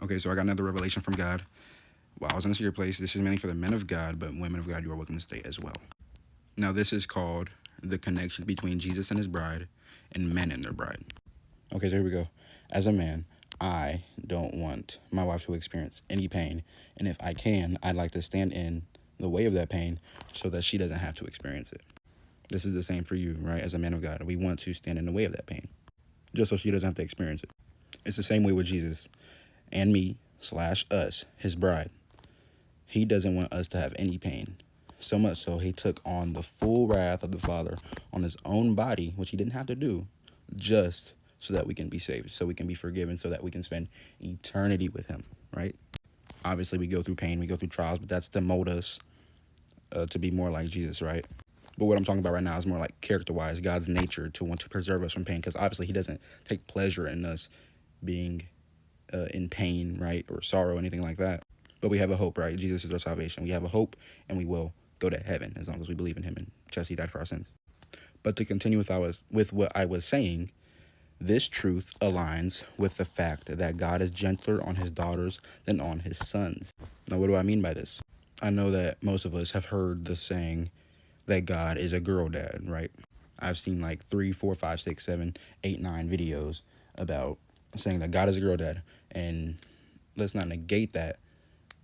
Okay, so I got another revelation from God. While I was in the secret place, this is mainly for the men of God, but women of God, you are welcome to stay as well. Now, this is called the connection between Jesus and his bride and men and their bride. Okay, so here we go. As a man, I don't want my wife to experience any pain. And if I can, I'd like to stand in the way of that pain so that she doesn't have to experience it. This is the same for you, right? As a man of God, we want to stand in the way of that pain just so she doesn't have to experience it. It's the same way with Jesus and me / us, his bride. He doesn't want us to have any pain. So much so, he took on the full wrath of the Father on his own body, which he didn't have to do, just so that we can be saved, so we can be forgiven, so that we can spend eternity with him, right? Obviously, we go through pain, we go through trials, but that's to mold us to be more like Jesus, right? But what I'm talking about right now is more like character-wise, God's nature to want to preserve us from pain, because obviously he doesn't take pleasure in us being in pain, right, or sorrow, anything like that. But we have a hope, right? Jesus is our salvation. We have a hope, and we will go to heaven as long as we believe in him and trust he died for our sins. But to continue with what I was saying, this truth aligns with the fact that God is gentler on his daughters than on his sons. Now, what do I mean by this? I know that most of us have heard the saying that God is a girl dad, right? I've seen like 3, 4, 5, 6, 7, 8, 9 videos about saying that God is a girl dad. And let's not negate that,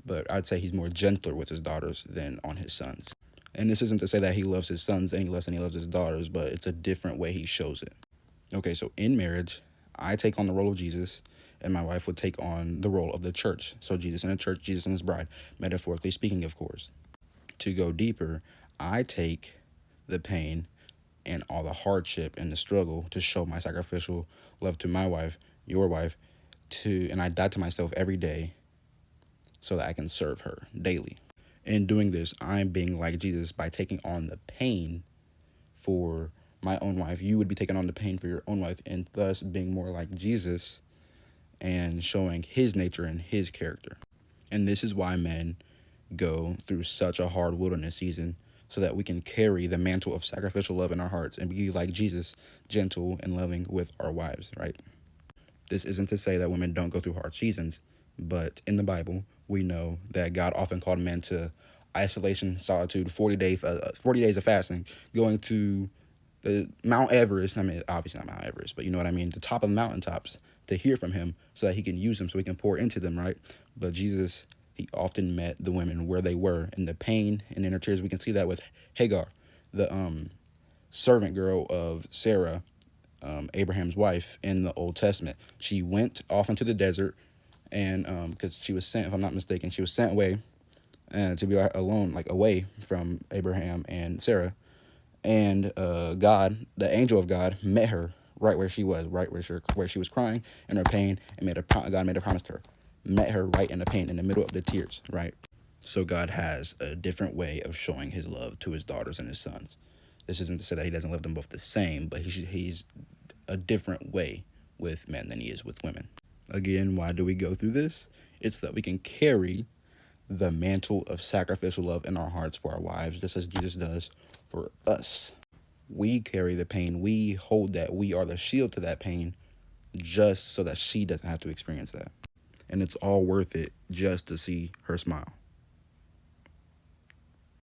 but I'd say he's more gentler with his daughters than on his sons. And this isn't to say that he loves his sons any less than he loves his daughters, but it's a different way he shows it. Okay, so in marriage, I take on the role of Jesus, and my wife would take on the role of the church. So Jesus and the church, Jesus and his bride, metaphorically speaking, of course. To go deeper, I take the pain and all the hardship and the struggle to show my sacrificial love to my wife, your wife, and I die to myself every day so that I can serve her daily. In doing this, I'm being like Jesus by taking on the pain for my own wife. You would be taking on the pain for your own wife, and thus being more like Jesus and showing his nature and his character. And this is why men go through such a hard wilderness season, so that we can carry the mantle of sacrificial love in our hearts and be like Jesus, gentle and loving with our wives, right? This isn't to say that women don't go through hard seasons, but in the Bible, we know that God often called men to isolation, solitude, 40 days of fasting, going to the Mount Everest. I mean, obviously not Mount Everest, but you know what I mean, the top of the mountaintops, to hear from him so that he can use them, so he can pour into them, right? But Jesus, he often met the women where they were in the pain and in their tears. We can see that with Hagar, the servant girl of Sarah, Abraham's wife in the Old Testament. She went off into the desert, and because she was sent, if I'm not mistaken, she was sent away to be alone, like away from Abraham and Sarah. And God, the angel of God, met her right where she was, right where she was crying in her pain, and God made a promise to her, met her right in the pain, in the middle of the tears, right? So God has a different way of showing his love to his daughters and his sons. This isn't to say that he doesn't love them both the same, but he's a different way with men than he is with women. Again, why do we go through this? It's so that we can carry the mantle of sacrificial love in our hearts for our wives, just as Jesus does for us. We carry the pain. We hold that. We are the shield to that pain, just so that she doesn't have to experience that. And it's all worth it just to see her smile.